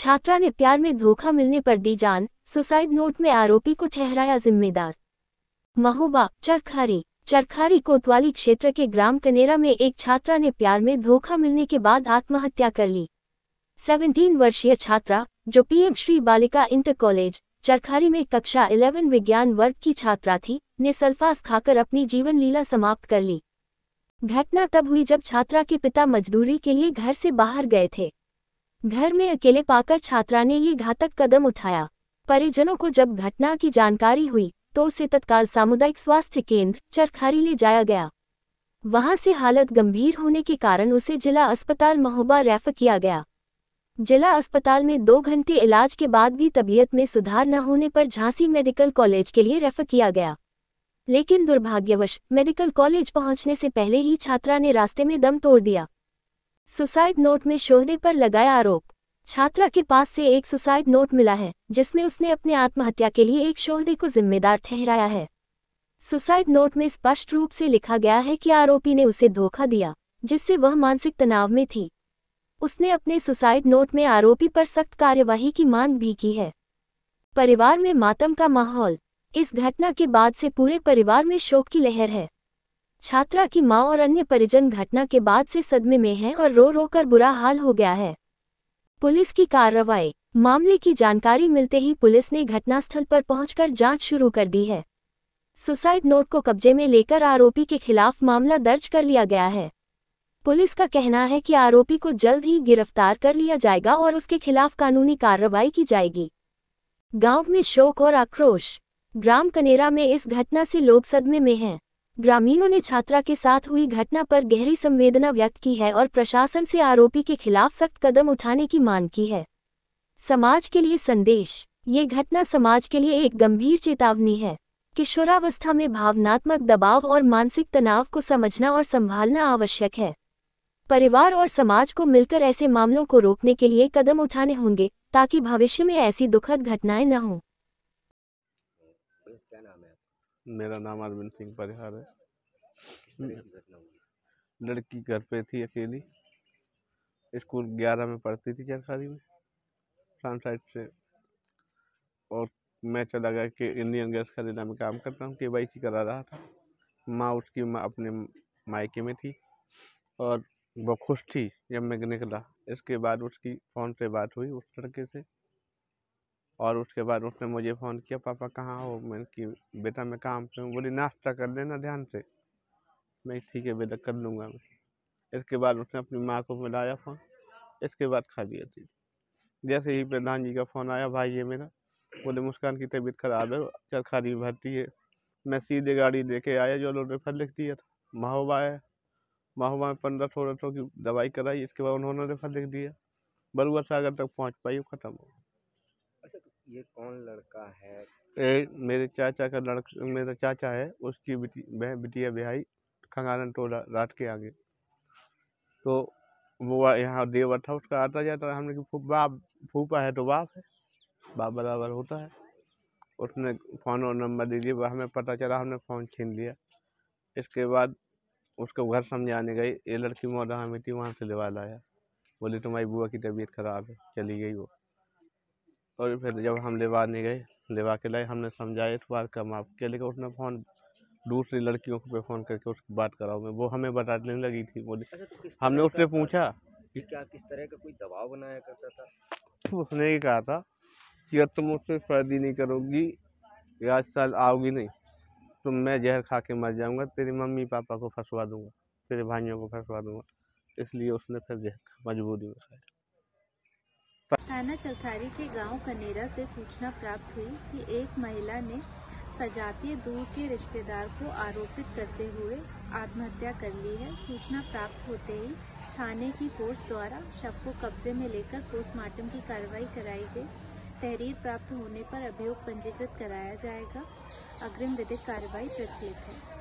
छात्रा ने प्यार में धोखा मिलने पर दी जान, सुसाइड नोट में आरोपी को ठहराया जिम्मेदार। महोबा, चरखारी कोतवाली क्षेत्र के ग्राम कनेरा में एक छात्रा ने प्यार में धोखा मिलने के बाद आत्महत्या कर ली। 17 वर्षीय छात्रा, जो पीएम श्री बालिका इंटर कॉलेज चरखारी में कक्षा 11 विज्ञान वर्ग की छात्रा थी, ने सल्फास खाकर अपनी जीवन लीला समाप्त कर ली। घटना तब हुई जब छात्रा के पिता मजदूरी के लिए घर से बाहर गए थे। घर में अकेले पाकर छात्रा ने ये घातक कदम उठाया। परिजनों को जब घटना की जानकारी हुई तो उसे तत्काल सामुदायिक स्वास्थ्य केंद्र चरखारी ले जाया गया। वहां से हालत गंभीर होने के कारण उसे जिला अस्पताल महोबा रेफर किया गया। जिला अस्पताल में 2 घंटे इलाज के बाद भी तबीयत में सुधार न होने पर झांसी मेडिकल कॉलेज के लिए रेफर किया गया, लेकिन दुर्भाग्यवश मेडिकल कॉलेज पहुंचने से पहले ही छात्रा ने रास्ते में दम तोड़ दिया। सुसाइड नोट में शोहदे पर लगाया आरोप। छात्रा के पास से एक सुसाइड नोट मिला है, जिसमें उसने अपने आत्महत्या के लिए एक शोहदे को जिम्मेदार ठहराया है। सुसाइड नोट में स्पष्ट रूप से लिखा गया है कि आरोपी ने उसे धोखा दिया, जिससे वह मानसिक तनाव में थी। उसने अपने सुसाइड नोट में आरोपी पर सख्त कार्यवाही की मांग भी की है। परिवार में मातम का माहौल। इस घटना के बाद से पूरे परिवार में शोक की लहर है। छात्रा की मां और अन्य परिजन घटना के बाद से सदमे में हैं और रो रो कर बुरा हाल हो गया है। पुलिस की कार्रवाई। मामले की जानकारी मिलते ही पुलिस ने घटनास्थल पर पहुंचकर जांच शुरू कर दी है। सुसाइड नोट को कब्जे में लेकर आरोपी के खिलाफ मामला दर्ज कर लिया गया है। पुलिस का कहना है कि आरोपी को जल्द ही गिरफ्तार कर लिया जाएगा और उसके खिलाफ कानूनी कार्रवाई की जाएगी। गांव में शोक और आक्रोश। ग्राम कनेरा में इस घटना से लोग सदमे में हैं। ग्रामीणों ने छात्रा के साथ हुई घटना पर गहरी संवेदना व्यक्त की है और प्रशासन से आरोपी के खिलाफ सख्त कदम उठाने की मांग की है। समाज के लिए संदेश। ये घटना समाज के लिए एक गंभीर चेतावनी है। किशोरावस्था में भावनात्मक दबाव और मानसिक तनाव को समझना और संभालना आवश्यक है। परिवार और समाज को मिलकर ऐसे मामलों को रोकने के लिए कदम उठाने होंगे, ताकि भविष्य में ऐसी दुखद घटनाएं न हों। क्या नाम है आपका? मेरा नाम अरविंद सिंह परिहार है। लड़की घर पे थी अकेली, स्कूल 11 में पढ़ती थी चरखारी में फ्रंट साइड से, और मैं चला गया कि इंडियन गैस खरीदा में काम करता हूँ, KYC करा रहा था। उसकी माँ अपने मायके में थी और वो खुश थी जब मैं निकला। इसके बाद उसकी फ़ोन से बात हुई उस लड़के से, और उसके बाद उसने मुझे फ़ोन किया, पापा कहाँ हो? मैंने कि बेटा मैं काम पे हूँ। बोली नाश्ता कर लेना ध्यान से। मैं ठीक है बेटा कर लूँगा मैं। इसके बाद उसने अपनी माँ को मिलाया फ़ोन। इसके बाद खा लिया थी। जैसे ही प्रधान जी का फ़ोन आया, भाई ये मेरा, बोले मुस्कान की तबीयत खराब है, चरखारी भर्ती है। मैं सीधे गाड़ी लेके आया, जो लोग रेफर लिख दिया था। महोबा आया, महोबा में 1500 की दवाई कराई। इसके बाद उन्होंने रेफर लिख दिया। बरुआ सागर तक पहुँच पाई, वो ख़त्म हो। अच्छा, तो ये कौन लड़का है? मेरे चाचा का लड़का, मेरा चाचा है, उसकी बिटिया बिहाई खंगारन टोला रात के आगे। तो वो यहाँ देवर था, उसका आता जाता था। हमने कि बाप फूफा है तो बाप है, बाप बराबर होता है। उसने फ़ोन और नंबर दे दिया, हमें पता चला, हमने फ़ोन छीन लिया। इसके बाद उसको घर समझाने गए, ये लड़की मौदा में थी, वहाँ से लेवा लाया। बोली तुम्हारी बुआ की तबीयत खराब है, चली गई वो। और फिर जब हम लेवाने गए, लेवा के लाए, हमने समझाया इस बार का माफ किया, लेकिन उसने फ़ोन दूसरी लड़कियों पे फ़ोन करके उसकी बात कराओ मैं, वो हमें बताने लगी थी। बोली अच्छा, तो किस हमने तरह उससे का पूछा ये क्या किस तरह का कोई दबाव बनाया करता था? तो उसने ये कहा था कि अब तुम मुझसे शादी नहीं करोगी, या आज साल आओगी नहीं तो मैं जहर खा के मर जाऊंगा, तेरी मम्मी पापा को फंसवा दूंगा, तेरे भाइयों को फंसवा दूंगा। इसलिए उसने फिर जहर मजबूरी में खाया। थाना चरखारी के गांव कनेरा से सूचना प्राप्त हुई कि एक महिला ने सजातीय दूर के रिश्तेदार को आरोपित करते हुए आत्महत्या कर ली है। सूचना प्राप्त होते ही थाने की फोर्स द्वारा शव को कब्जे में लेकर पोस्टमार्टम की कार्रवाई कराई गई। तहरीर प्राप्त होने पर अभियोग पंजीकृत कराया जाएगा। अग्रिम विधिक कार्रवाई प्रचलित है।